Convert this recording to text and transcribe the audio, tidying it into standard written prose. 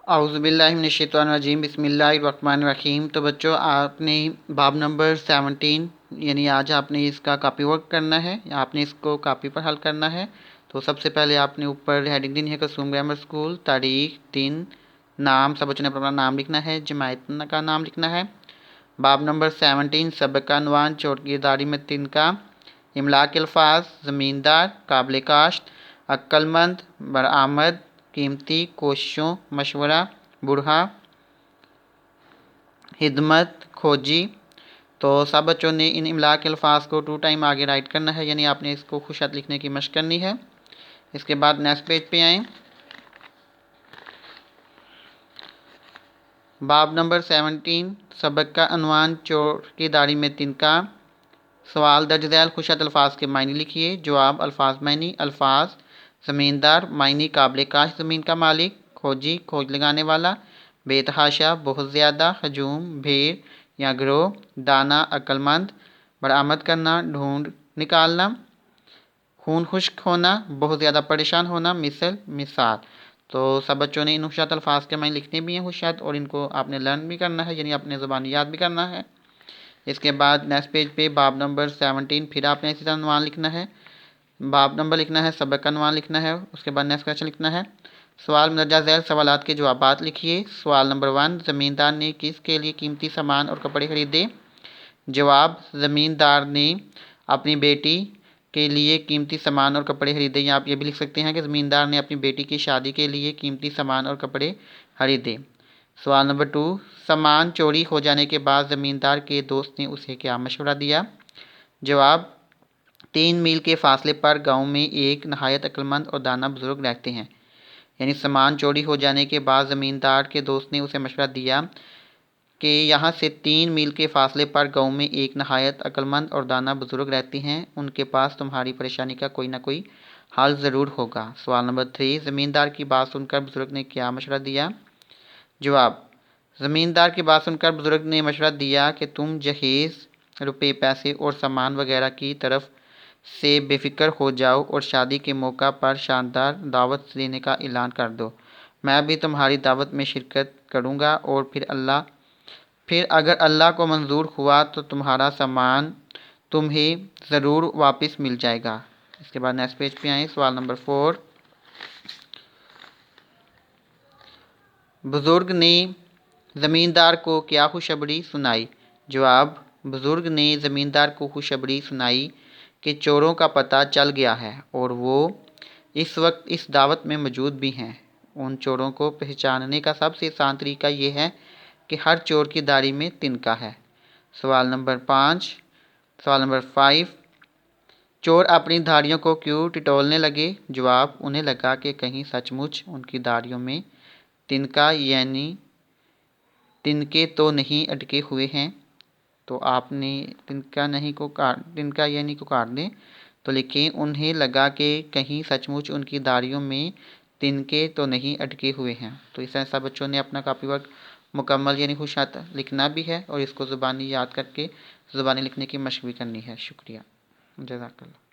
اعوذ باللہ من الشیطان الرجیم، بسم اللہ الرحمن الرحیم۔ تو بچوں، آپ نے باب نمبر 17 یعنی آج آپ نے اس کا کاپی ورک کرنا ہے، آپ نے اس کو کاپی پر حل کرنا ہے۔ تو سب سے پہلے آپ نے اوپر ہیڈنگ دینی ہے کلثوم گرامر اسکول، تاریخ، دن، نام، سب بچوں نے اپنا نام لکھنا ہے، جماعت کا نام لکھنا ہے۔ باب نمبر 17 سبق کا عنوان چوٹ کی داری میں تنکا، املا کے الفاظ: زمیندار، قابل کاشت، عقل مند، برآمد، قیمتی، کوششوں، مشورہ، بوڑھا، خدمت، کھوجی۔ تو سب بچوں نے ان املا کے الفاظ کو 2 ٹائم آگے رائٹ کرنا ہے، یعنی آپ نے اس کو خوش خط لکھنے کی مشق کرنی ہے۔ اس کے بعد نیکسٹ پیج پہ آئیں۔ باب نمبر 17 سبق کا عنوان چوٹ کی داڑھی میں تنکا۔ سوال درج ذیل خوش خط الفاظ کے معنی لکھیے۔ جواب: الفاظ معنی: الفاظ: زمیندار، معنی قابل کاشت زمین کا مالک، کھوجی کھوج لگانے والا، بے تحاشا بہت زیادہ، ہجوم بھیڑ یا گروہ، دانا عقل مند، برآمد کرنا ڈھونڈ نکالنا، خون خشک ہونا بہت زیادہ پریشان ہونا، مثال۔ تو سب بچوں نے ان خوشیات الفاظ کے معنی لکھنے بھی ہیں خوشیات، اور ان کو آپ نے لرن بھی کرنا ہے، یعنی اپنے زبانی یاد بھی کرنا ہے۔ اس کے بعد نیکسٹ پیج پہ باب نمبر 17 پھر آپ نے اسی طرح عنوان لکھنا ہے، باب نمبر لکھنا ہے، سبق کا عنوان لکھنا ہے۔ اس کے بعد نیکسٹ کویشچن لکھنا ہے۔ سوال مندرجہ ذیل سوالات کے جوابات لکھیے۔ سوال نمبر 1: زمیندار نے کس کے لیے قیمتی سامان اور کپڑے خریدے؟ جواب: زمیندار نے اپنی بیٹی کے لیے قیمتی سامان اور کپڑے خریدے، یا آپ یہ بھی لکھ سکتے ہیں کہ زمیندار نے اپنی بیٹی کی شادی کے لیے قیمتی سامان اور کپڑے خریدے۔ سوال نمبر 2: سامان چوری ہو جانے کے بعد زمیندار کے دوست نے اسے کیا مشورہ دیا؟ جواب: 3 میل کے فاصلے پر گاؤں میں ایک نہایت عقل مند اور دانا بزرگ رہتے ہیں، یعنی سامان چوری ہو جانے کے بعد زمیندار کے دوست نے اسے مشورہ دیا کہ یہاں سے 3 میل کے فاصلے پر گاؤں میں ایک نہایت عقل مند اور دانا بزرگ رہتے ہیں، ان کے پاس تمہاری پریشانی کا کوئی نہ کوئی حل ضرور ہوگا۔ سوال نمبر 3: زمیندار کی بات سن کر بزرگ نے کیا مشورہ دیا؟ جواب: زمیندار کی بات سن کر بزرگ نے مشورہ دیا کہ تم جہیز، روپے پیسے اور سامان وغیرہ کی طرف سے بے فکر ہو جاؤ اور شادی کے موقع پر شاندار دعوت دینے کا اعلان کر دو۔ میں بھی تمہاری دعوت میں شرکت کروں گا، اور پھر اگر اللہ کو منظور ہوا تو تمہارا سامان تمہیں ضرور واپس مل جائے گا۔ اس کے بعد نیکسٹ پیج پہ آئیں۔ سوال نمبر 4: بزرگ نے زمیندار کو کیا خوشخبری سنائی؟ جواب: بزرگ نے زمیندار کو خوشخبری سنائی کہ چوروں کا پتہ چل گیا ہے اور وہ اس وقت اس دعوت میں موجود بھی ہیں۔ ان چوروں کو پہچاننے کا سب سے آسان طریقہ یہ ہے کہ ہر چور کی داڑھی میں تنکا ہے۔ سوال نمبر 5: چور اپنی داڑھیوں کو کیوں ٹٹولنے لگے؟ جواب: انہیں لگا کہ کہیں سچ مچ ان کی داڑھیوں میں تنکا یعنی تنکے تو نہیں اٹکے ہوئے ہیں۔ تو آپ نے تنکا یعنی کو کاٹ دیں تو لکھیں انہیں لگا کہ کہیں سچ مچ ان کی داڑھیوں میں تنکے تو نہیں اٹکے ہوئے ہیں۔ تو اس طرح سب بچوں نے اپنا کاپی ورک مکمل یعنی خوش خط لکھنا بھی ہے، اور اس کو زبانی یاد کر کے زبانی لکھنے کی مشق بھی کرنی ہے۔ شکریہ، جزاک اللہ۔